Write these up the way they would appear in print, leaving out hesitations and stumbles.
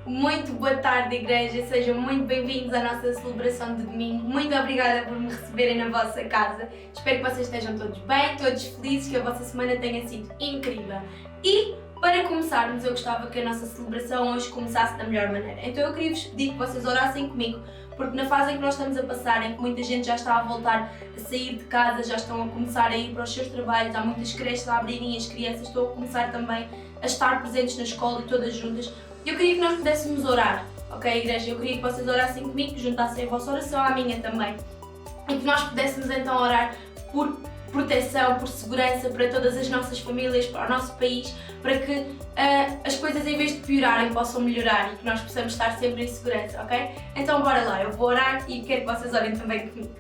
Muito boa tarde, igreja, sejam muito bem-vindos à nossa celebração de domingo. Muito obrigada por me receberem na vossa casa. Espero que vocês estejam todos bem, todos felizes, que a vossa semana tenha sido incrível. E para começarmos, eu gostava que a nossa celebração hoje começasse da melhor maneira. Então eu queria-vos pedir que vocês orassem comigo, porque na fase em que nós estamos a passar, em que muita gente já está a voltar a sair de casa, já estão a começar a ir para os seus trabalhos, há muitas creches a abrirem, as crianças estão a começar também a estar presentes na escola e todas juntas. Eu queria que nós pudéssemos orar, ok, igreja? Eu queria que vocês orassem comigo, que juntassem a vossa oração à minha também. E que nós pudéssemos então orar por proteção, por segurança para todas as nossas famílias, para o nosso país, para que as coisas, em vez de piorarem, possam melhorar e que nós possamos estar sempre em segurança, ok? Então bora lá, eu vou orar e quero que vocês orem também comigo.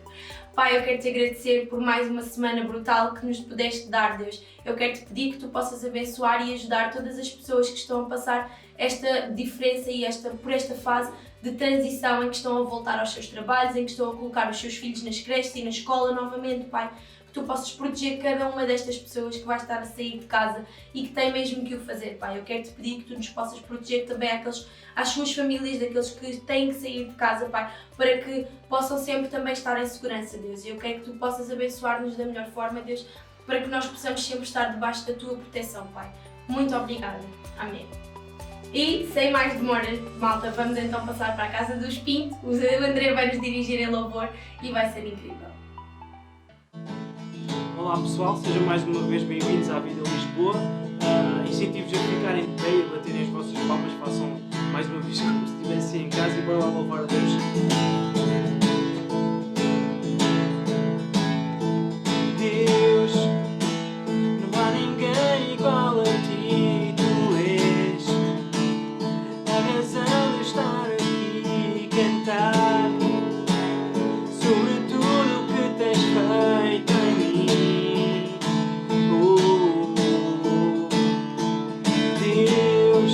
Pai, eu quero te agradecer por mais uma semana brutal que nos pudeste dar, Deus. Eu quero te pedir que tu possas abençoar e ajudar todas as pessoas que estão a passar esta diferença e por esta fase de transição em que estão a voltar aos seus trabalhos, em que estão a colocar os seus filhos nas creches e na escola novamente, Pai. Que tu possas proteger cada uma destas pessoas que vai estar a sair de casa e que tem mesmo que o fazer, Pai. Eu quero te pedir que tu nos possas proteger também às suas famílias, daqueles que têm que sair de casa, Pai, para que possam sempre também estar em segurança, Deus. E eu quero que tu possas abençoar-nos da melhor forma, Deus, para que nós possamos sempre estar debaixo da tua proteção, Pai. Muito obrigada. Amém. E, sem mais demoras, malta, vamos então passar para a casa dos Pinto. O André vai nos dirigir em louvor e vai ser incrível. Olá pessoal, sejam mais uma vez bem-vindos à Vida Lisboa. Incentivo-vos a ficarem de pé e a baterem as vossas palmas, façam mais uma vez como se estivessem em casa e bora lá louvar a Deus. Deus, não há ninguém igual a ti, tu és a razão de estar aqui e cantar sobre tudo o que tens feito em mim. Deus,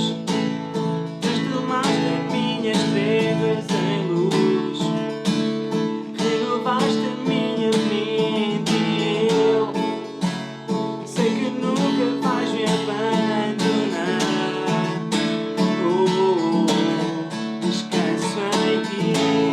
transformaste minhas trevas em luz, renovaste a minha mente e eu sei que nunca vais me abandonar. Descanso em ti.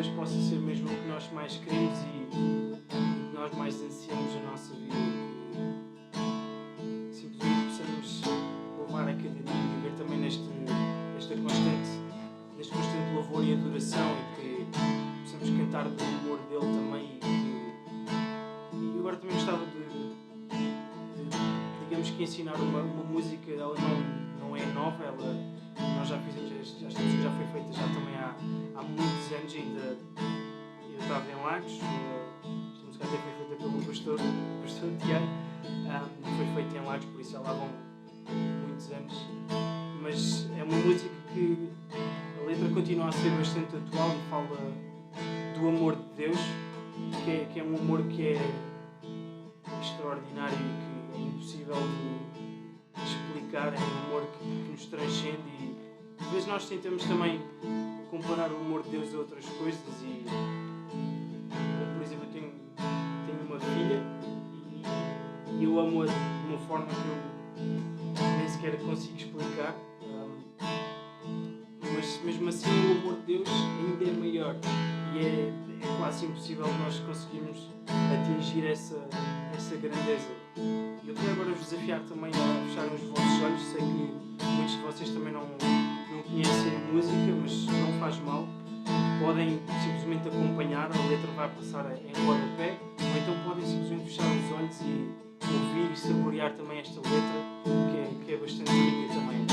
Deus possa ser mesmo o que nós mais queremos e que nós mais ansiamos na nossa vida. Que simplesmente possamos louvar a cada dia e viver também neste constante louvor e adoração, e que possamos cantar do amor dele também. E agora também gostava de digamos que ensinar uma música. Ela não é nova, nós já fizemos, esta música já foi feita já também há muitos anos, ainda eu estava em Lagos. Esta música até foi feita pelo pastor Tiago, foi feita em Lagos, por isso já lá vão muitos anos, mas é uma música que a letra continua a ser bastante atual e fala do amor de Deus, que é um amor que é extraordinário e que é impossível de explicar. É um amor que nos transcende, e às vezes nós tentamos também comparar o amor de Deus a outras coisas, e como por exemplo eu tenho uma filha e eu amo-a de uma forma que eu nem sequer consigo explicar, mas mesmo assim o amor de Deus ainda é maior, e é quase impossível nós conseguirmos atingir essa grandeza. E eu quero agora vos desafiar também a fechar os vossos olhos. Sei que muitos de vocês também não conhecem a música, mas não faz mal. Podem simplesmente acompanhar, a letra vai passar em rodapé, ou então podem simplesmente fechar os olhos e ouvir e saborear também esta letra, que é bastante rica também.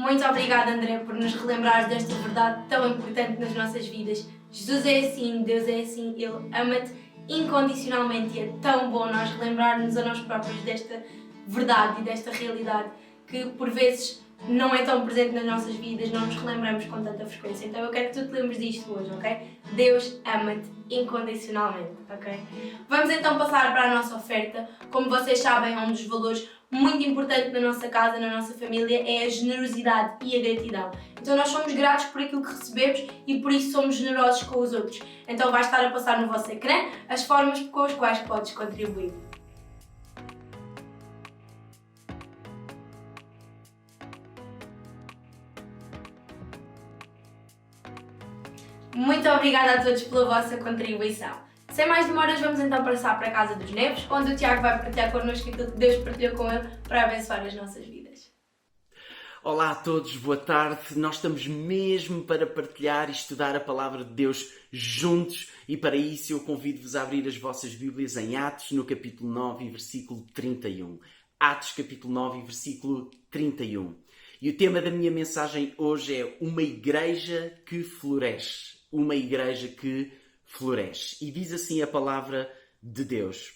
Muito obrigada, André, por nos relembrar desta verdade tão importante nas nossas vidas. Jesus é assim, Deus é assim, Ele ama-te incondicionalmente e é tão bom nós relembrarmos a nós próprios desta verdade e desta realidade que por vezes não é tão presente nas nossas vidas, não nos relembramos com tanta frequência. Então eu quero que tu te lembres disto hoje, ok? Deus ama-te incondicionalmente, ok? Vamos então passar para a nossa oferta. Como vocês sabem, um dos valores muito importantes na nossa casa, na nossa família, é a generosidade e a gratidão. Então nós somos gratos por aquilo que recebemos e por isso somos generosos com os outros. Então vai estar a passar no vosso ecrã as formas com as quais podes contribuir. Muito obrigada a todos pela vossa contribuição. Sem mais demoras, vamos então passar para a Casa dos Neves, onde o Tiago vai partilhar connosco aquilo que Deus partilhou com ele para abençoar as nossas vidas. Olá a todos, boa tarde. Nós estamos mesmo para partilhar e estudar a Palavra de Deus juntos e para isso eu convido-vos a abrir as vossas Bíblias em Atos, no capítulo 9 e versículo 31. Atos, capítulo 9 e versículo 31. E o tema da minha mensagem hoje é uma igreja que floresce. Uma igreja que floresce. E diz assim a palavra de Deus.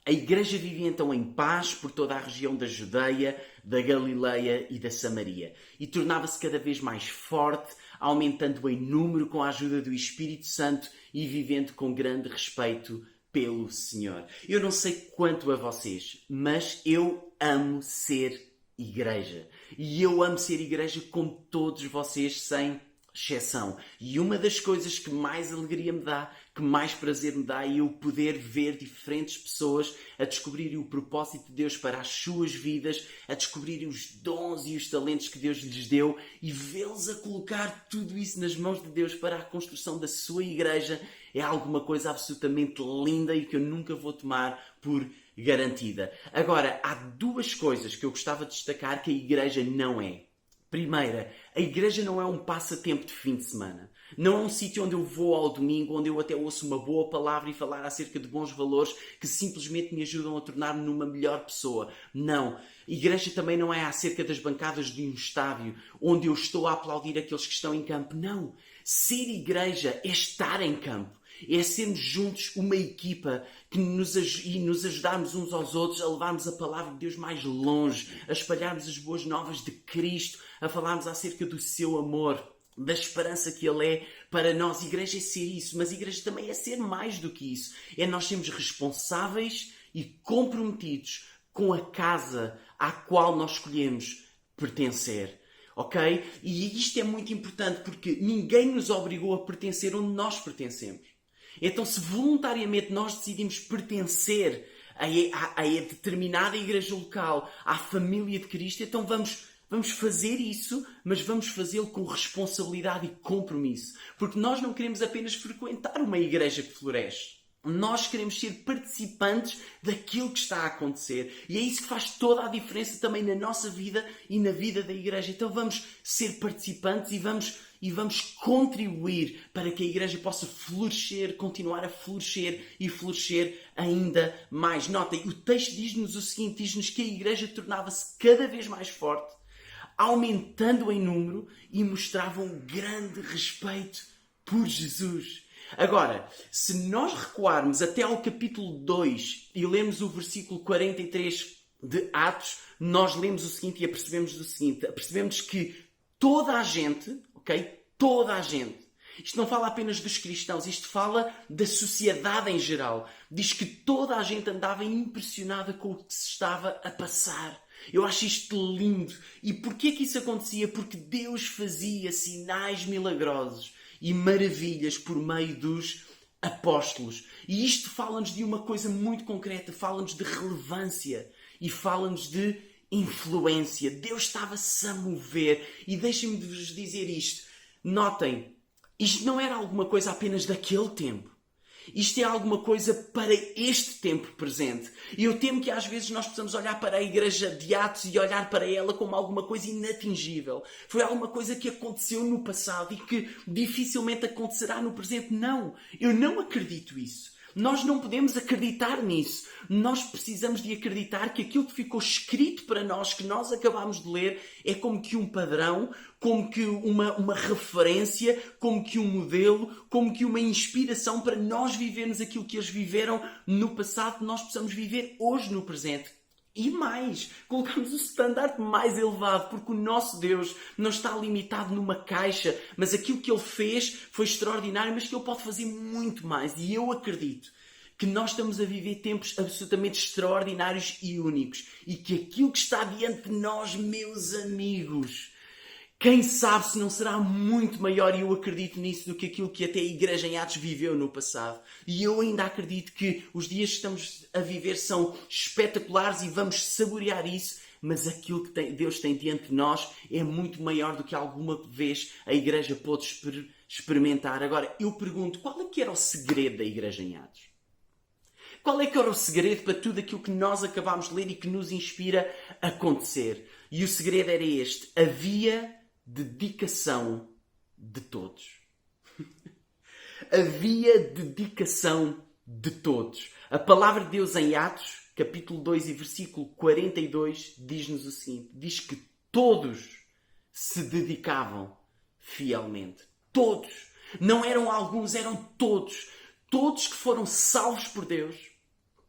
A igreja vivia então em paz por toda a região da Judeia, da Galileia e da Samaria. E tornava-se cada vez mais forte, aumentando em número com a ajuda do Espírito Santo e vivendo com grande respeito pelo Senhor. Eu não sei quanto a vocês, mas eu amo ser igreja. E eu amo ser igreja como todos vocês, sem exceção. E uma das coisas que mais alegria me dá, que mais prazer me dá, é eu poder ver diferentes pessoas a descobrirem o propósito de Deus para as suas vidas, a descobrirem os dons e os talentos que Deus lhes deu e vê-los a colocar tudo isso nas mãos de Deus para a construção da sua igreja. É alguma coisa absolutamente linda e que eu nunca vou tomar por garantida. Agora, há duas coisas que eu gostava de destacar que a igreja não é. Primeira, a igreja não é um passatempo de fim de semana. Não é um sítio onde eu vou ao domingo, onde eu até ouço uma boa palavra e falar acerca de bons valores que simplesmente me ajudam a tornar-me numa melhor pessoa. Não. Igreja também não é acerca das bancadas de um estádio, onde eu estou a aplaudir aqueles que estão em campo. Não. Ser igreja é estar em campo. É sermos juntos uma equipa que nos ajudarmos uns aos outros a levarmos a palavra de Deus mais longe, a espalharmos as boas novas de Cristo, a falarmos acerca do seu amor, da esperança que Ele é para nós. Igreja é ser isso, mas igreja também é ser mais do que isso. É nós sermos responsáveis e comprometidos com a casa à qual nós escolhemos pertencer. Ok? E isto é muito importante porque ninguém nos obrigou a pertencer onde nós pertencemos. Então, se voluntariamente nós decidimos pertencer a determinada igreja local, à família de Cristo, então vamos fazer isso, mas vamos fazê-lo com responsabilidade e compromisso. Porque nós não queremos apenas frequentar uma igreja que floresce. Nós queremos ser participantes daquilo que está a acontecer. E é isso que faz toda a diferença também na nossa vida e na vida da igreja. Então vamos ser participantes e vamos contribuir para que a igreja possa florescer, continuar a florescer e florescer ainda mais. Notem, o texto diz-nos o seguinte, diz-nos que a igreja tornava-se cada vez mais forte, aumentando em número e mostrava um grande respeito por Jesus. Agora, se nós recuarmos até ao capítulo 2 e lemos o versículo 43 de Atos, nós lemos o seguinte e apercebemos que toda a gente, ok? Toda a gente. Isto não fala apenas dos cristãos, isto fala da sociedade em geral. Diz que toda a gente andava impressionada com o que se estava a passar. Eu acho isto lindo. E porquê que isso acontecia? Porque Deus fazia sinais milagrosos e maravilhas por meio dos apóstolos. E isto fala-nos de uma coisa muito concreta, fala-nos de relevância e fala-nos de influência. Deus estava-se a mover. E deixem-me vos dizer isto. Notem, isto não era alguma coisa apenas daquele tempo. Isto é alguma coisa para este tempo presente. E eu temo que às vezes nós possamos olhar para a igreja de Atos e olhar para ela como alguma coisa inatingível. Foi alguma coisa que aconteceu no passado e que dificilmente acontecerá no presente. Não, eu não acredito isso. Nós não podemos acreditar nisso. Nós precisamos de acreditar que aquilo que ficou escrito para nós, que nós acabamos de ler, é como que um padrão, como que uma referência, como que um modelo, como que uma inspiração para nós vivermos aquilo que eles viveram no passado, que nós possamos viver hoje no presente. E mais, colocamos o standard mais elevado, porque o nosso Deus não está limitado numa caixa, mas aquilo que Ele fez foi extraordinário, mas que Ele pode fazer muito mais. E eu acredito que nós estamos a viver tempos absolutamente extraordinários e únicos. E que aquilo que está diante de nós, meus amigos, quem sabe se não será muito maior, e eu acredito nisso, do que aquilo que até a Igreja em Atos viveu no passado. E eu ainda acredito que os dias que estamos a viver são espetaculares e vamos saborear isso, mas aquilo que Deus tem diante de nós é muito maior do que alguma vez a Igreja pôde experimentar. Agora, eu pergunto, qual é que era o segredo da Igreja em Atos? Qual é que era o segredo para tudo aquilo que nós acabámos de ler e que nos inspira a acontecer? E o segredo era este: havia dedicação de todos. Havia dedicação de todos. A palavra de Deus em Atos, capítulo 2 e versículo 42, diz-nos o seguinte: diz que todos se dedicavam fielmente. Todos. Não eram alguns, eram todos. Todos que foram salvos por Deus,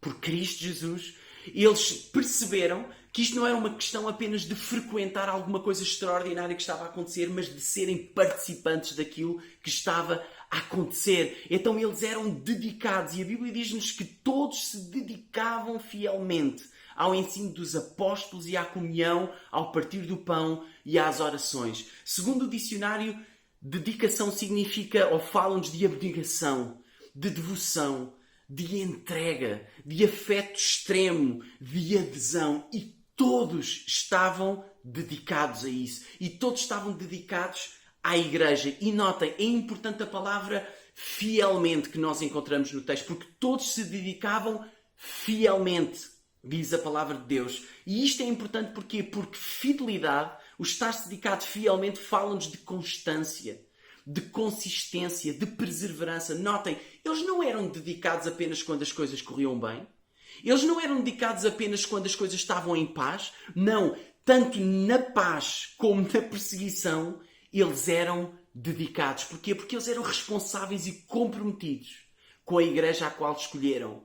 por Cristo Jesus, eles perceberam que isto não era uma questão apenas de frequentar alguma coisa extraordinária que estava a acontecer, mas de serem participantes daquilo que estava a acontecer. Então eles eram dedicados, e a Bíblia diz-nos que todos se dedicavam fielmente ao ensino dos apóstolos e à comunhão, ao partir do pão e às orações. Segundo o dicionário, dedicação significa, ou falam-nos de abnegação, de devoção, de entrega, de afeto extremo, de adesão. E todos estavam dedicados a isso. E todos estavam dedicados à igreja. E notem, é importante a palavra fielmente que nós encontramos no texto, porque todos se dedicavam fielmente, diz a palavra de Deus. E isto é importante porquê? Porque fidelidade, o estar-se dedicado fielmente, fala-nos de constância, de consistência, de perseverança. Notem, eles não eram dedicados apenas quando as coisas corriam bem. Eles não eram dedicados apenas quando as coisas estavam em paz. Não, tanto na paz como na perseguição, eles eram dedicados. Porquê? Porque eles eram responsáveis e comprometidos com a igreja à qual escolheram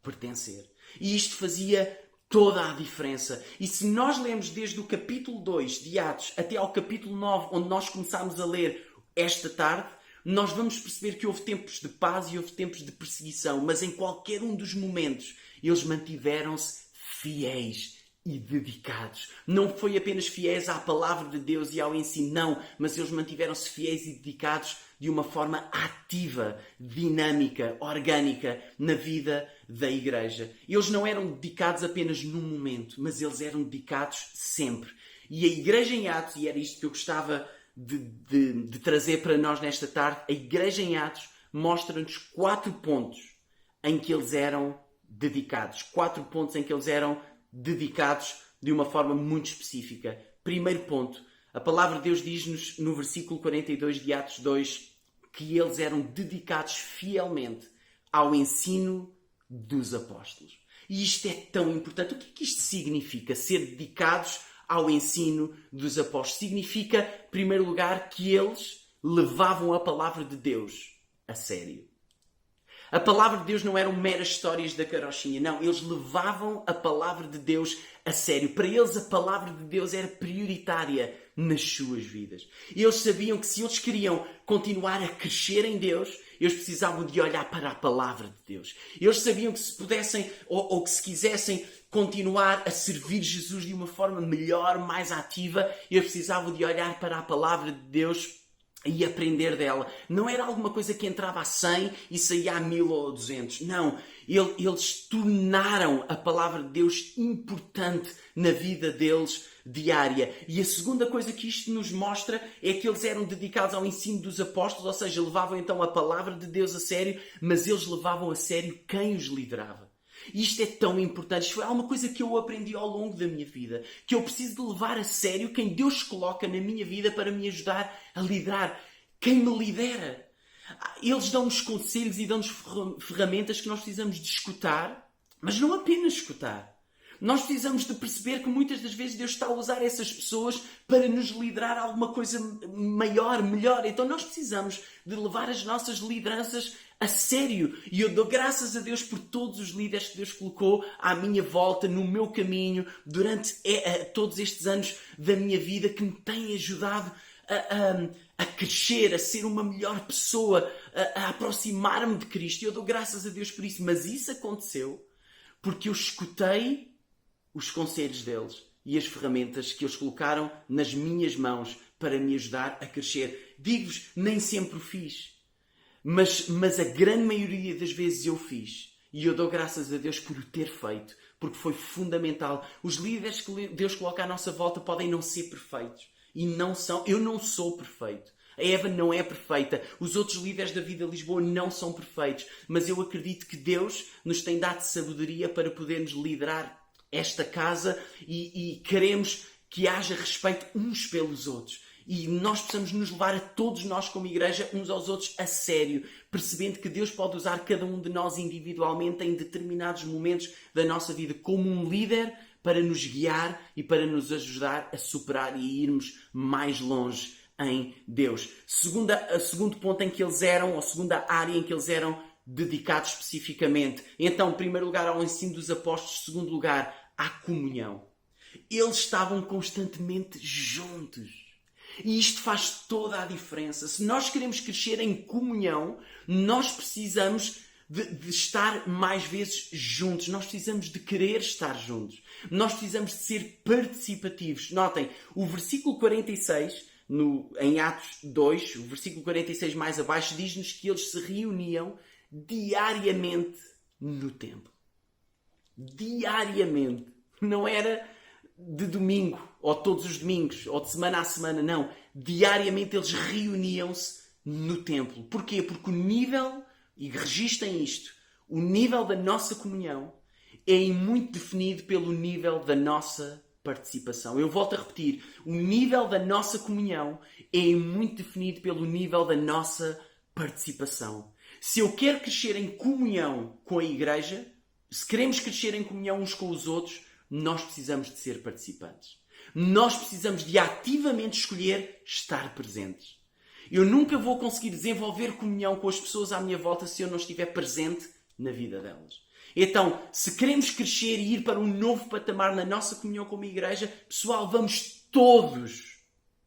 pertencer. E isto fazia toda a diferença. E se nós lemos desde o capítulo 2 de Atos até ao capítulo 9, onde nós começámos a ler esta tarde, nós vamos perceber que houve tempos de paz e houve tempos de perseguição, mas em qualquer um dos momentos eles mantiveram-se fiéis e dedicados. Não foi apenas fiéis à palavra de Deus e ao ensino, não, mas eles mantiveram-se fiéis e dedicados de uma forma ativa, dinâmica, orgânica na vida da igreja. Eles não eram dedicados apenas num momento, mas eles eram dedicados sempre. E a igreja em Atos, e era isto que eu gostava de trazer para nós nesta tarde, a igreja em Atos mostra-nos 4 pontos em que eles eram dedicados. 4 pontos em que eles eram dedicados de uma forma muito específica. Primeiro ponto, a palavra de Deus diz-nos no versículo 42 de Atos 2 que eles eram dedicados fielmente ao ensino dos apóstolos. E isto é tão importante. O que é que isto significa? Ser dedicados ao ensino dos apóstolos. Significa, em primeiro lugar, que eles levavam a palavra de Deus a sério. A palavra de Deus não eram meras histórias da carochinha. Não, eles levavam a palavra de Deus a sério. Para eles a palavra de Deus era prioritária nas suas vidas. Eles sabiam que se eles queriam continuar a crescer em Deus, eles precisavam de olhar para a palavra de Deus. Eles sabiam que se pudessem ou que se quisessem continuar a servir Jesus de uma forma melhor, mais ativa, eles precisavam de olhar para a palavra de Deus e aprender dela. Não era alguma coisa que entrava a 100 e saía a 1000 ou 200. Não. Eles tornaram a palavra de Deus importante na vida deles diária. E a segunda coisa que isto nos mostra é que eles eram dedicados ao ensino dos apóstolos, ou seja, levavam então a palavra de Deus a sério, mas eles levavam a sério quem os liderava. E isto é tão importante. Isto foi alguma coisa que eu aprendi ao longo da minha vida. Que eu preciso de levar a sério quem Deus coloca na minha vida para me ajudar a liderar. Quem me lidera. Eles dão-nos conselhos e dão-nos ferramentas que nós precisamos de escutar, mas não apenas escutar. Nós precisamos de perceber que muitas das vezes Deus está a usar essas pessoas para nos liderar a alguma coisa maior, melhor. Então nós precisamos de levar as nossas lideranças a sério. E eu dou graças a Deus por todos os líderes que Deus colocou à minha volta, no meu caminho, durante todos estes anos da minha vida, que me têm ajudado a crescer, a ser uma melhor pessoa, a aproximar-me de Cristo. E eu dou graças a Deus por isso. Mas isso aconteceu porque eu escutei os conselhos deles e as ferramentas que eles colocaram nas minhas mãos para me ajudar a crescer. Digo-vos, nem sempre o fiz. Mas a grande maioria das vezes eu fiz. E eu dou graças a Deus por o ter feito. Porque foi fundamental. Os líderes que Deus coloca à nossa volta podem não ser perfeitos. E não são. Eu não sou perfeito. A Eva não é perfeita. Os outros líderes da Vida Lisboa não são perfeitos. Mas eu acredito que Deus nos tem dado sabedoria para podermos liderar esta casa e queremos que haja respeito uns pelos outros. E nós precisamos nos levar a todos nós como igreja, uns aos outros, a sério. Percebendo que Deus pode usar cada um de nós individualmente em determinados momentos da nossa vida como um líder para nos guiar e para nos ajudar a superar e a irmos mais longe em Deus. Segundo ponto em que eles eram, ou segunda área em que eles eram dedicados especificamente. Então, em primeiro lugar, ao ensino dos apóstolos. Em segundo lugar, à comunhão. Eles estavam constantemente juntos. E isto faz toda a diferença. Se nós queremos crescer em comunhão, nós precisamos de estar mais vezes juntos. Nós precisamos de querer estar juntos. Nós precisamos de ser participativos. Notem, o versículo 46, em Atos 2, o versículo 46 mais abaixo, diz-nos que eles se reuniam diariamente no templo. Diariamente. Não era de domingo, ou todos os domingos, ou de semana a semana, não. Diariamente eles reuniam-se no templo. Porquê? Porque o nível, e registrem isto, o nível da nossa comunhão é muito definido pelo nível da nossa participação. Eu volto a repetir, o nível da nossa comunhão é muito definido pelo nível da nossa participação. Se eu quero crescer em comunhão com a igreja, se queremos crescer em comunhão uns com os outros, nós precisamos de ser participantes. Nós precisamos de ativamente escolher estar presentes. Eu nunca vou conseguir desenvolver comunhão com as pessoas à minha volta se eu não estiver presente na vida delas. Então, se queremos crescer e ir para um novo patamar na nossa comunhão como igreja, pessoal, vamos todos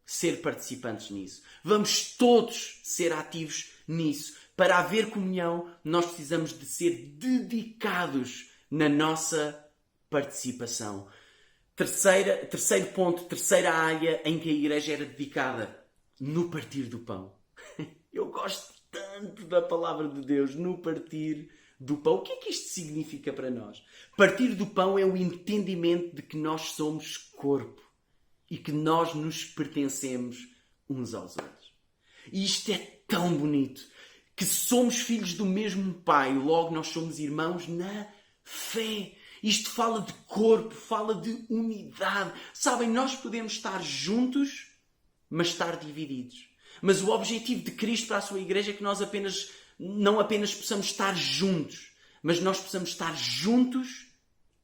ser participantes nisso. Vamos todos ser ativos nisso. Para haver comunhão, nós precisamos de ser dedicados na nossa participação. Terceiro ponto, terceira área em que a igreja era dedicada, no partir do pão. Eu gosto tanto da palavra de Deus, no partir do pão. O que é que isto significa para nós? Partir do pão é o entendimento de que nós somos corpo e que nós nos pertencemos uns aos outros. E isto é tão bonito, que somos filhos do mesmo Pai, logo nós somos irmãos na fé. Isto fala de corpo, fala de unidade. Sabem, nós podemos estar juntos, mas estar divididos. Mas o objetivo de Cristo para a sua igreja é que nós não apenas possamos estar juntos, mas nós possamos estar juntos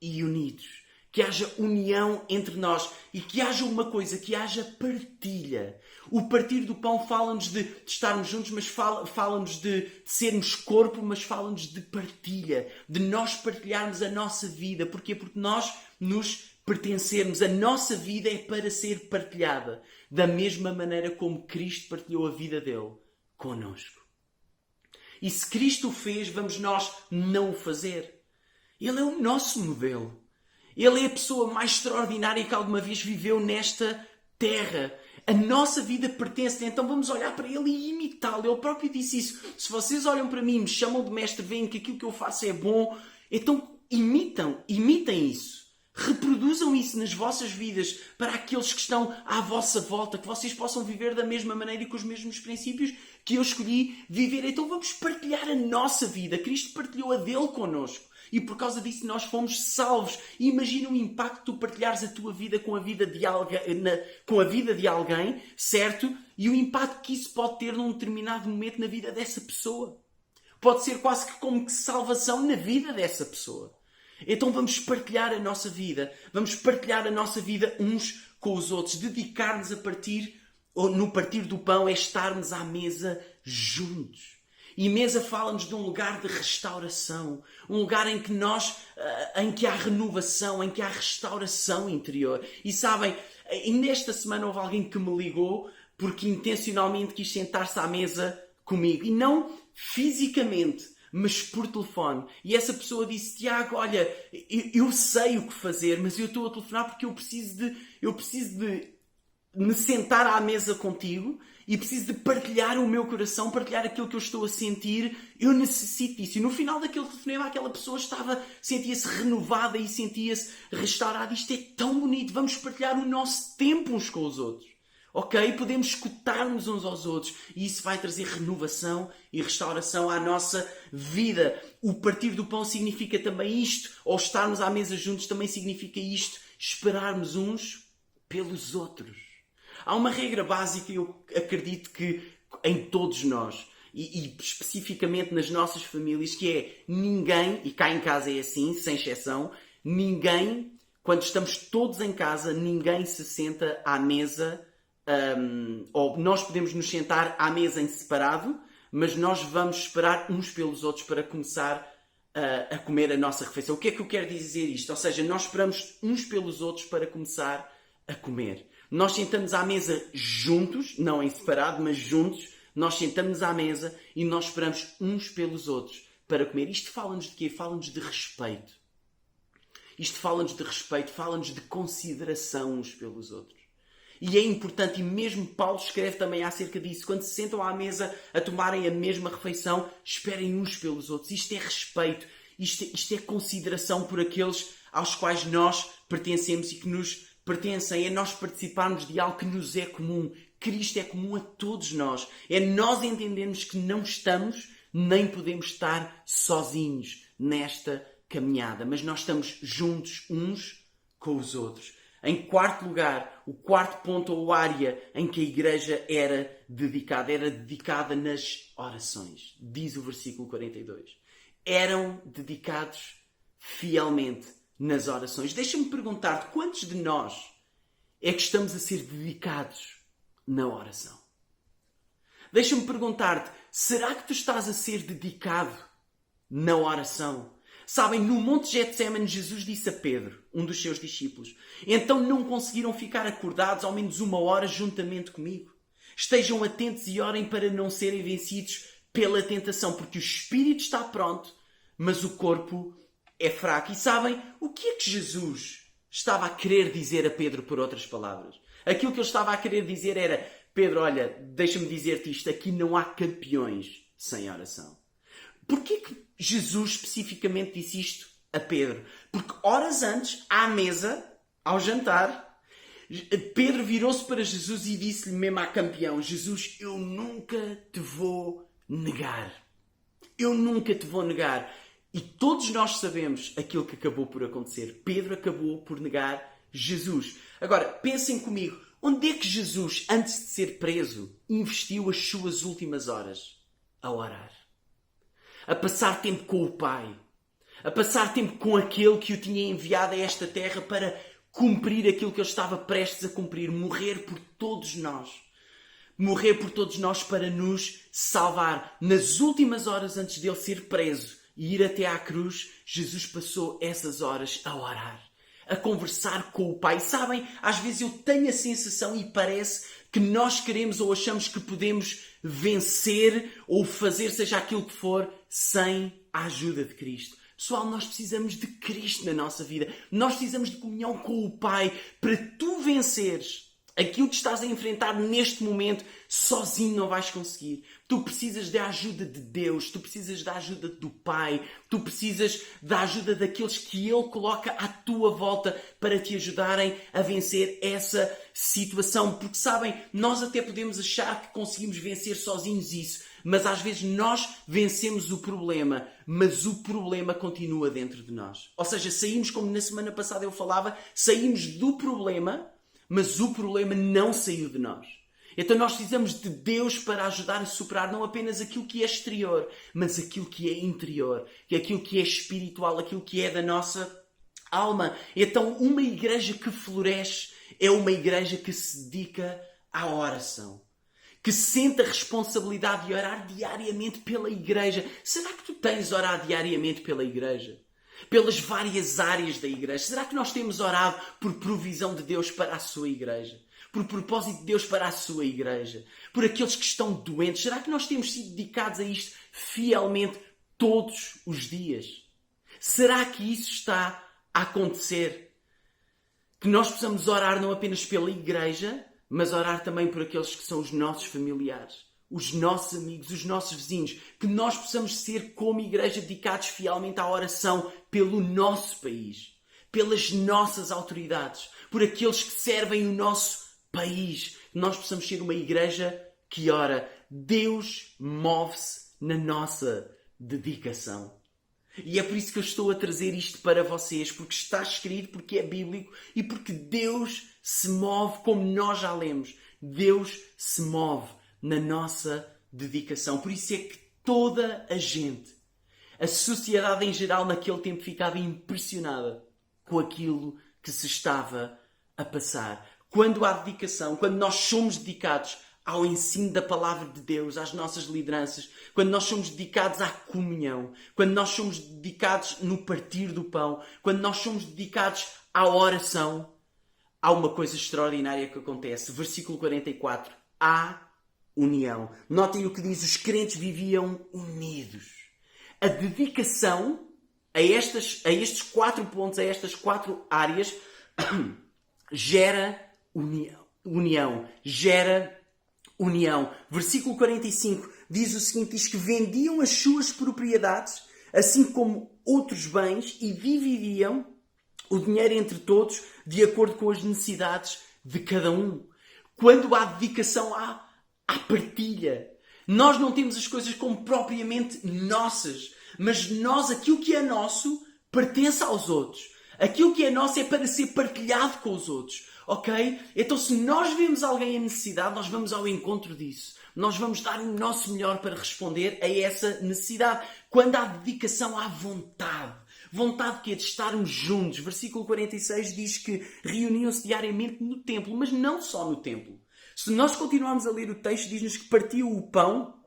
e unidos. Que haja união entre nós e que haja uma coisa, que haja partilha. O partir do pão fala-nos de estarmos juntos, mas fala-nos de sermos corpo, mas fala-nos de partilha, de nós partilharmos a nossa vida. Porquê? Porque nós nos pertencermos. A nossa vida é para ser partilhada, da mesma maneira como Cristo partilhou a vida dele connosco. E se Cristo o fez, vamos nós não o fazer. Ele é o nosso modelo. Ele é a pessoa mais extraordinária que alguma vez viveu nesta terra. A nossa vida pertence-lhe, então vamos olhar para ele e imitá-lo. Ele próprio disse isso. Se vocês olham para mim, me chamam de mestre, veem que aquilo que eu faço é bom, então imitem isso. Reproduzam isso nas vossas vidas para aqueles que estão à vossa volta, que vocês possam viver da mesma maneira e com os mesmos princípios que eu escolhi viver. Então vamos partilhar a nossa vida. Cristo partilhou a dele connosco. E por causa disso nós fomos salvos. E imagina o impacto de tu partilhares a tua vida com a vida de alguém, certo? E o impacto que isso pode ter num determinado momento na vida dessa pessoa. Pode ser quase que como que salvação na vida dessa pessoa. Então vamos partilhar a nossa vida. Vamos partilhar a nossa vida uns com os outros. Dedicar-nos a partir, ou no partir do pão, é estarmos à mesa juntos. E mesa fala-nos de um lugar de restauração. Um lugar em que em que há renovação, em que há restauração interior. E sabem, nesta semana houve alguém que me ligou porque intencionalmente quis sentar-se à mesa comigo. E não fisicamente, mas por telefone. E essa pessoa disse: Tiago, olha, eu sei o que fazer, mas eu estou a telefonar porque eu preciso de me sentar à mesa contigo e preciso de partilhar o meu coração, partilhar aquilo que eu estou a sentir. Eu necessito disso. E no final daquele telefonema, aquela pessoa sentia-se renovada e sentia-se restaurada. Isto é tão bonito. Vamos partilhar o nosso tempo uns com os outros. Ok? Podemos escutar-nos uns aos outros. E isso vai trazer renovação e restauração à nossa vida. O partir do pão significa também isto. Ou estarmos à mesa juntos também significa isto. Esperarmos uns pelos outros. Há uma regra básica, eu acredito que em todos nós, e especificamente nas nossas famílias, que é ninguém, e cá em casa é assim, sem exceção, ninguém, quando estamos todos em casa, ninguém se senta à mesa, ou nós podemos nos sentar à mesa em separado, mas nós vamos esperar uns pelos outros para começar a comer a nossa refeição. O que é que eu quero dizer isto? Ou seja, nós esperamos uns pelos outros para começar a comer. Nós sentamos à mesa juntos, não em separado, mas juntos. Nós sentamos à mesa e nós esperamos uns pelos outros para comer. Isto fala-nos de quê? Fala-nos de respeito. Isto fala-nos de respeito, fala-nos de consideração uns pelos outros. E é importante, e mesmo Paulo escreve também acerca disso, quando se sentam à mesa a tomarem a mesma refeição, esperem uns pelos outros. Isto é respeito, isto é consideração por aqueles aos quais nós pertencemos e que nos pertencem. É nós participarmos de algo que nos é comum. Cristo é comum a todos nós. É nós entendermos que não estamos nem podemos estar sozinhos nesta caminhada, mas nós estamos juntos uns com os outros. Em quarto lugar, o quarto ponto ou área em que a igreja era dedicada nas orações. Diz o versículo 42. Eram dedicados fielmente nas orações. Deixa-me perguntar-te, quantos de nós é que estamos a ser dedicados na oração? Deixa-me perguntar-te, será que tu estás a ser dedicado na oração? Sabem, no Monte Getsémani, Jesus disse a Pedro, um dos seus discípulos: então não conseguiram ficar acordados ao menos 1 hora juntamente comigo? Estejam atentos e orem para não serem vencidos pela tentação, porque o espírito está pronto, mas o corpo é fraco. E sabem, o que é que Jesus estava a querer dizer a Pedro, por outras palavras? Aquilo que ele estava a querer dizer era: Pedro, olha, deixa-me dizer-te isto, aqui não há campeões sem oração. Porquê que Jesus especificamente disse isto a Pedro? Porque horas antes, à mesa, ao jantar, Pedro virou-se para Jesus e disse-lhe mesmo à campeão: Jesus, eu nunca te vou negar. Eu nunca te vou negar. E todos nós sabemos aquilo que acabou por acontecer. Pedro acabou por negar Jesus. Agora, pensem comigo. Onde é que Jesus, antes de ser preso, investiu as suas últimas horas? A orar. A passar tempo com o Pai. A passar tempo com aquele que o tinha enviado a esta terra para cumprir aquilo que ele estava prestes a cumprir. Morrer por todos nós. Morrer por todos nós para nos salvar. Nas últimas horas antes de ele ser preso e ir até à cruz, Jesus passou essas horas a orar, a conversar com o Pai. Sabem, às vezes eu tenho a sensação e parece que nós queremos ou achamos que podemos vencer ou fazer seja aquilo que for sem a ajuda de Cristo. Pessoal, nós precisamos de Cristo na nossa vida. Nós precisamos de comunhão com o Pai. Para tu venceres aquilo que estás a enfrentar neste momento, sozinho não vais conseguir. Tu precisas da ajuda de Deus, tu precisas da ajuda do Pai, tu precisas da ajuda daqueles que Ele coloca à tua volta para te ajudarem a vencer essa situação. Porque sabem, nós até podemos achar que conseguimos vencer sozinhos isso, mas às vezes nós vencemos o problema, mas o problema continua dentro de nós. Ou seja, saímos, como na semana passada eu falava, saímos do problema, mas o problema não saiu de nós. Então nós precisamos de Deus para ajudar a superar não apenas aquilo que é exterior, mas aquilo que é interior, que é aquilo que é espiritual, aquilo que é da nossa alma. Então uma igreja que floresce é uma igreja que se dedica à oração, que sente a responsabilidade de orar diariamente pela igreja. Será que tu tens orado diariamente pela igreja? Pelas várias áreas da igreja? Será que nós temos orado por provisão de Deus para a sua igreja? Por propósito de Deus para a sua igreja? Por aqueles que estão doentes? Será que nós temos sido dedicados a isto fielmente todos os dias? Será que isso está a acontecer? Que nós possamos orar não apenas pela igreja, mas orar também por aqueles que são os nossos familiares, os nossos amigos, os nossos vizinhos. Que nós possamos ser, como igreja, dedicados fielmente à oração pelo nosso país, pelas nossas autoridades, por aqueles que servem o nosso país. Que nós possamos ser uma igreja que ora. Deus move-se na nossa dedicação. E é por isso que eu estou a trazer isto para vocês, porque está escrito, porque é bíblico e porque Deus se move, como nós já lemos. Deus se move na nossa dedicação. Por isso é que toda a gente, a sociedade em geral naquele tempo, ficava impressionada com aquilo que se estava a passar. Quando há dedicação, quando nós somos dedicados ao ensino da palavra de Deus, às nossas lideranças, quando nós somos dedicados à comunhão, quando nós somos dedicados no partir do pão, quando nós somos dedicados à oração, há uma coisa extraordinária que acontece. Versículo 44. Há união. Notem o que diz: os crentes viviam unidos. A dedicação a estes 4 pontos, a estas 4 áreas, gera união. Gera união. Versículo 45 diz o seguinte: diz que vendiam as suas propriedades, assim como outros bens, e dividiam o dinheiro entre todos, de acordo com as necessidades de cada um. Quando há dedicação, há partilha. Nós não temos as coisas como propriamente nossas, mas aquilo que é nosso, pertence aos outros. Aquilo que é nosso é para ser partilhado com os outros. Ok? Então, se nós vemos alguém em necessidade, nós vamos ao encontro disso. Nós vamos dar o nosso melhor para responder a essa necessidade. Quando há dedicação, há vontade. Vontade que é de estarmos juntos. Versículo 46 diz que reuniam-se diariamente no templo, mas não só no templo. Se nós continuarmos a ler o texto, diz-nos que partiam o pão,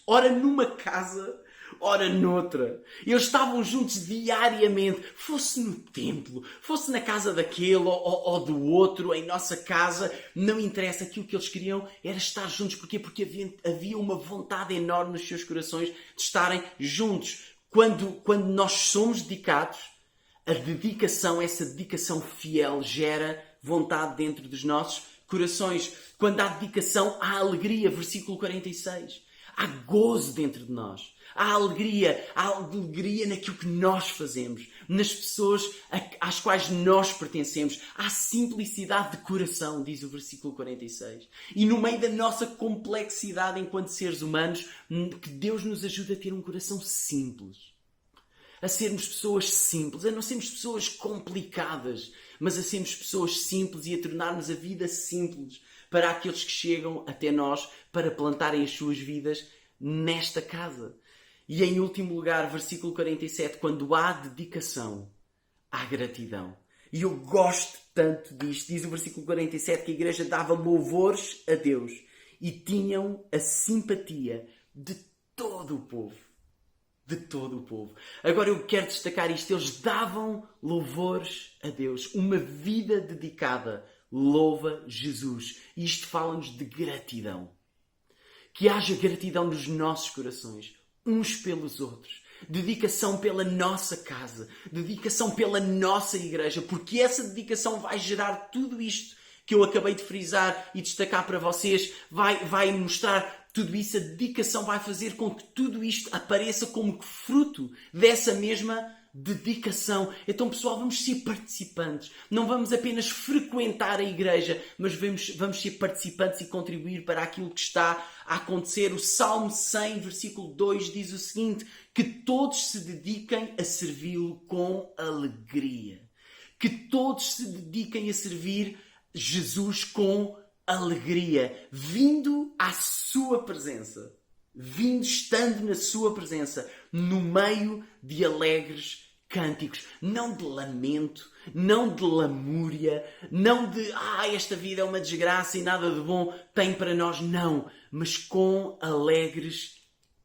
ora numa casa, ora noutra. Eles estavam juntos diariamente, fosse no templo, fosse na casa daquele ou do outro, em nossa casa, não interessa. Aquilo que eles queriam era estar juntos. Porquê? Porque havia uma vontade enorme nos seus corações de estarem juntos. Quando nós somos dedicados, a dedicação, essa dedicação fiel, gera vontade dentro dos nossos corações. Quando há dedicação, há alegria. Versículo 46. Há gozo dentro de nós. Há alegria naquilo que nós fazemos, nas pessoas às quais nós pertencemos. Há simplicidade de coração, diz o versículo 46. E no meio da nossa complexidade enquanto seres humanos, que Deus nos ajude a ter um coração simples. A sermos pessoas simples, a não sermos pessoas complicadas, mas a sermos pessoas simples e a tornarmos a vida simples para aqueles que chegam até nós para plantarem as suas vidas nesta casa. E em último lugar, versículo 47, quando há dedicação, há gratidão. E eu gosto tanto disto. Diz o versículo 47 que a igreja dava louvores a Deus e tinham a simpatia de todo o povo. De todo o povo. Agora eu quero destacar isto. Eles davam louvores a Deus. Uma vida dedicada louva Jesus. E isto fala-nos de gratidão. Que haja gratidão nos nossos corações, uns pelos outros. Dedicação pela nossa casa. Dedicação pela nossa igreja. Porque essa dedicação vai gerar tudo isto que eu acabei de frisar e destacar para vocês. Vai mostrar tudo isso. A dedicação vai fazer com que tudo isto apareça como fruto dessa mesma dedicação. Então, pessoal, vamos ser participantes. Não vamos apenas frequentar a igreja, mas vamos ser participantes e contribuir para aquilo que está a acontecer. O Salmo 100, versículo 2 diz o seguinte: que todos se dediquem a servi-lo com alegria. Que todos se dediquem a servir Jesus com alegria, vindo à sua presença. Estando na sua presença, no meio de alegres cânticos, não de lamento, não de lamúria, não de esta vida é uma desgraça e nada de bom tem para nós, não, mas com alegres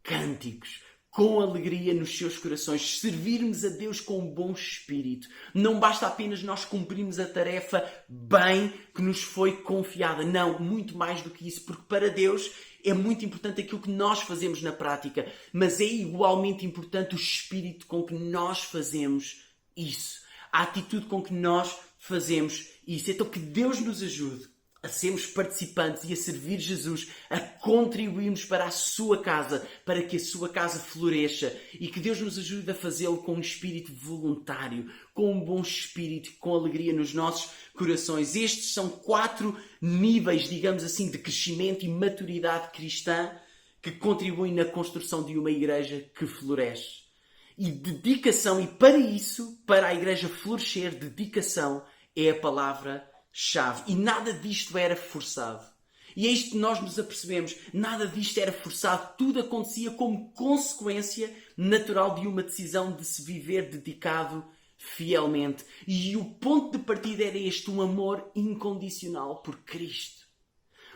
cânticos, com alegria nos seus corações, servirmos a Deus com um bom espírito. Não basta apenas nós cumprirmos a tarefa bem que nos foi confiada, não, muito mais do que isso, porque para Deus é muito importante aquilo que nós fazemos na prática, mas é igualmente importante o espírito com que nós fazemos isso. A atitude com que nós fazemos isso. Então que Deus nos ajude a sermos participantes e a servir Jesus, a contribuirmos para a sua casa, para que a sua casa floresça, e que Deus nos ajude a fazê-lo com um espírito voluntário, com um bom espírito, com alegria nos nossos corações. Estes são 4 níveis, digamos assim, de crescimento e maturidade cristã que contribuem na construção de uma igreja que floresce. E dedicação, e para isso, para a igreja florescer, dedicação é a palavra-chave. E nada disto era forçado. E é isto que nós nos apercebemos. Nada disto era forçado. Tudo acontecia como consequência natural de uma decisão de se viver dedicado fielmente. E o ponto de partida era este: um amor incondicional por Cristo.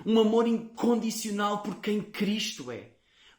Um amor incondicional por quem Cristo é.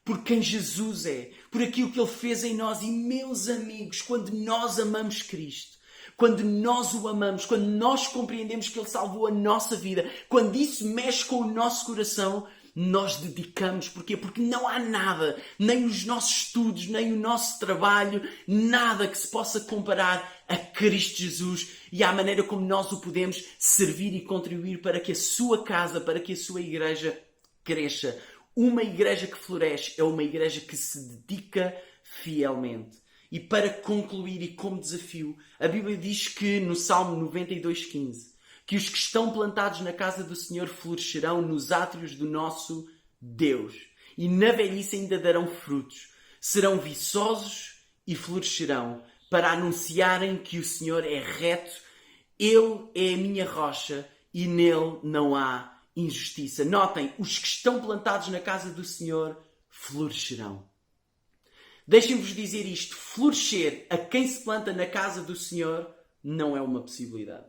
Por quem Jesus é. Por aquilo que Ele fez em nós. E, meus amigos, quando nós amamos Cristo, quando nós o amamos, quando nós compreendemos que Ele salvou a nossa vida, quando isso mexe com o nosso coração, nós dedicamos. Porquê? Porque não há nada, nem os nossos estudos, nem o nosso trabalho, nada que se possa comparar a Cristo Jesus e à maneira como nós o podemos servir e contribuir para que a sua casa, para que a sua igreja cresça. Uma igreja que floresce é uma igreja que se dedica fielmente. E para concluir e como desafio, a Bíblia diz que no Salmo 92:15, que os que estão plantados na casa do Senhor florescerão nos átrios do nosso Deus. E na velhice ainda darão frutos. Serão viçosos e florescerão para anunciarem que o Senhor é reto. Ele é a minha rocha e nele não há injustiça. Notem, os que estão plantados na casa do Senhor florescerão. Deixem-vos dizer isto: florescer a quem se planta na casa do Senhor não é uma possibilidade.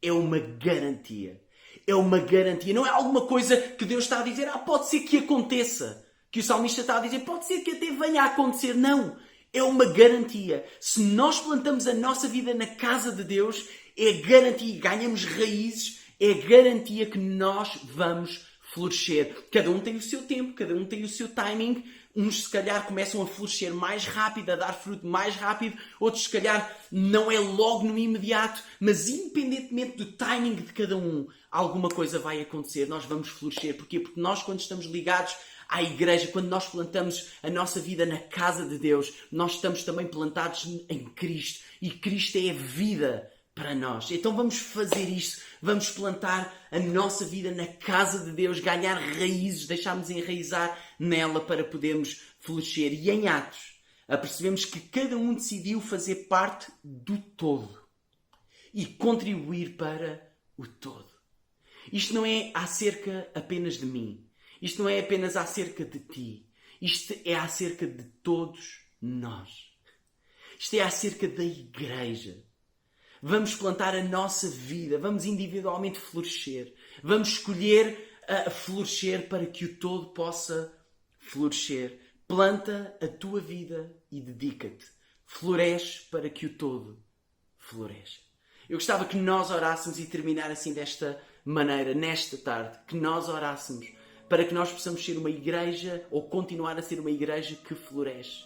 É uma garantia. É uma garantia. Não é alguma coisa que Deus está a dizer, pode ser que aconteça. Que o salmista está a dizer, pode ser que até venha a acontecer. Não. É uma garantia. Se nós plantamos a nossa vida na casa de Deus, é garantia. Ganhamos raízes, é garantia que nós vamos florescer. Cada um tem o seu tempo, cada um tem o seu timing. Uns se calhar começam a florescer mais rápido, a dar fruto mais rápido. Outros se calhar não é logo no imediato. Mas independentemente do timing de cada um, alguma coisa vai acontecer. Nós vamos florescer. Porquê? Porque nós, quando estamos ligados à igreja, quando nós plantamos a nossa vida na casa de Deus, nós estamos também plantados em Cristo. E Cristo é a vida para nós. Então vamos fazer isto. Vamos plantar a nossa vida na casa de Deus, ganhar raízes, deixarmos enraizar nela para podermos florescer. E em Atos, apercebemos que cada um decidiu fazer parte do todo e contribuir para o todo. Isto não é acerca apenas de mim. Isto não é apenas acerca de ti. Isto é acerca de todos nós. Isto é acerca da igreja. Vamos plantar a nossa vida, vamos individualmente florescer. Vamos escolher florescer para que o todo possa florescer. Planta a tua vida e dedica-te. Floresce para que o todo floresça. Eu gostava que nós orássemos e terminar assim desta maneira, nesta tarde, que nós orássemos para que nós possamos ser uma igreja ou continuar a ser uma igreja que floresce.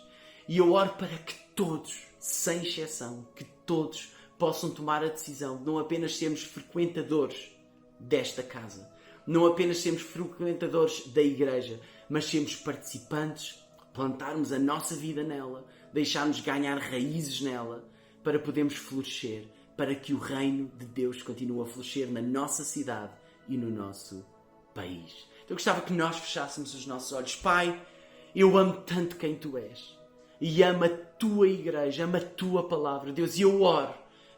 E eu oro para que todos, sem exceção, que todos possam tomar a decisão de não apenas sermos frequentadores desta casa, não apenas sermos frequentadores da igreja, mas sermos participantes, plantarmos a nossa vida nela, deixar-nos ganhar raízes nela para podermos florescer, para que o reino de Deus continue a florescer na nossa cidade e no nosso país. Então eu gostava que nós fechássemos os nossos olhos. Pai, eu amo tanto quem Tu és e amo a Tua igreja, amo a Tua palavra, Deus, e eu oro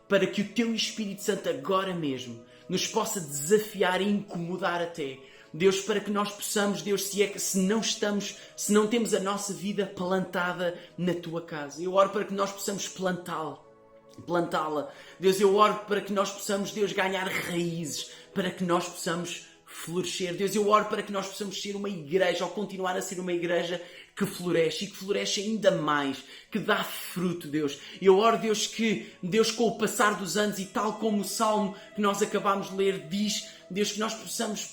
para que o Teu Espírito Santo agora mesmo nos possa desafiar e incomodar até, Deus, para que nós possamos, Deus, se não temos a nossa vida plantada na Tua casa. Eu oro para que nós possamos plantá-la. Deus, eu oro para que nós possamos, Deus, ganhar raízes, para que nós possamos florescer. Deus, eu oro para que nós possamos ser uma igreja, ou continuar a ser uma igreja que floresce e que floresce ainda mais, que dá fruto, Deus. Eu oro, Deus, que Deus, com o passar dos anos, e tal como o Salmo que nós acabámos de ler diz, Deus, que nós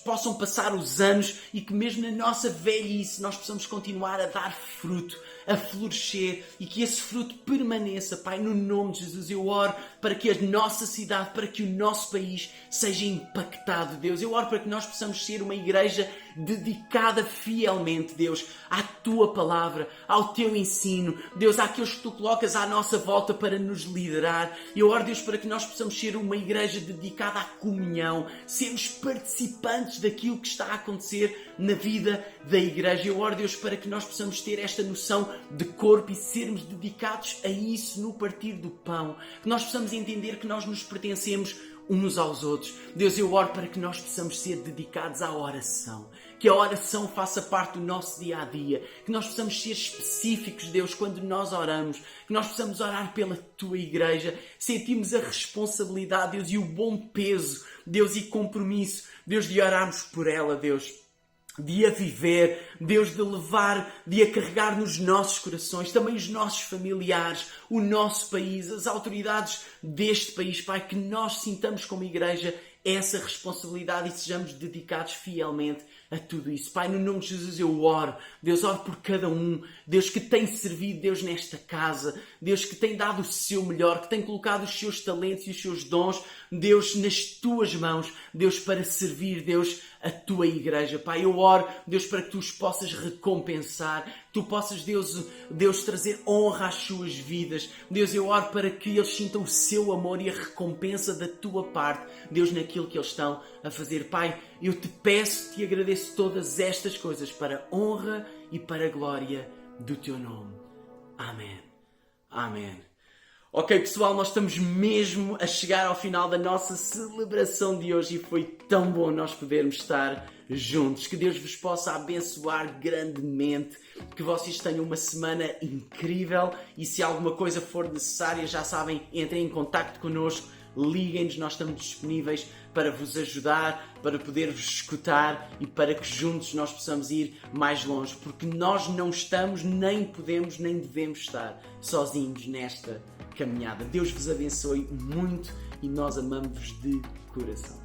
possam passar os anos e que mesmo na nossa velhice nós possamos continuar a dar fruto, a florescer, e que esse fruto permaneça, Pai, no nome de Jesus. Eu oro para que a nossa cidade, para que o nosso país seja impactado, Deus. Eu oro para que nós possamos ser uma igreja dedicada fielmente, Deus, à Tua palavra, ao Teu ensino, Deus, àqueles que Tu colocas à nossa volta para nos liderar. Eu oro, Deus, para que nós possamos ser uma igreja dedicada à comunhão, sermos participantes daquilo que está a acontecer na vida da igreja. Eu oro, Deus, para que nós possamos ter esta noção de corpo e sermos dedicados a isso no partir do pão, que nós possamos entender que nós nos pertencemos uns aos outros. Deus, eu oro para que nós possamos ser dedicados à oração, que a oração faça parte do nosso dia-a-dia, que nós possamos ser específicos, Deus, quando nós oramos, que nós possamos orar pela Tua igreja, sentimos a responsabilidade, Deus, e o bom peso, Deus, e compromisso, Deus, de orarmos por ela, Deus, de a viver, Deus, de levar, de a carregar nos nossos corações, também os nossos familiares, o nosso país, as autoridades deste país, Pai, que nós sintamos como igreja essa responsabilidade e sejamos dedicados fielmente a tudo isso. Pai, no nome de Jesus eu oro. Deus, oro por cada um. Deus, que tem servido, Deus, nesta casa. Deus, que tem dado o seu melhor, que tem colocado os seus talentos e os seus dons, Deus, nas Tuas mãos. Deus, para servir, Deus, a Tua igreja. Pai, eu oro, Deus, para que Tu os possas recompensar, que Tu possas, Deus, trazer honra às suas vidas. Deus, eu oro para que eles sintam o Seu amor e a recompensa da Tua parte, Deus, naquilo que eles estão a fazer. Pai, eu Te peço, Te agradeço todas estas coisas para a honra e para a glória do Teu nome. Amém. Amém. Ok, pessoal, nós estamos mesmo a chegar ao final da nossa celebração de hoje e foi tão bom nós podermos estar juntos. Que Deus vos possa abençoar grandemente, que vocês tenham uma semana incrível e se alguma coisa for necessária, já sabem, entrem em contacto connosco, liguem-nos, nós estamos disponíveis para vos ajudar, para poder-vos escutar e para que juntos nós possamos ir mais longe, porque nós não estamos, nem podemos, nem devemos estar sozinhos nesta caminhada. Deus vos abençoe muito e nós amamos-vos de coração.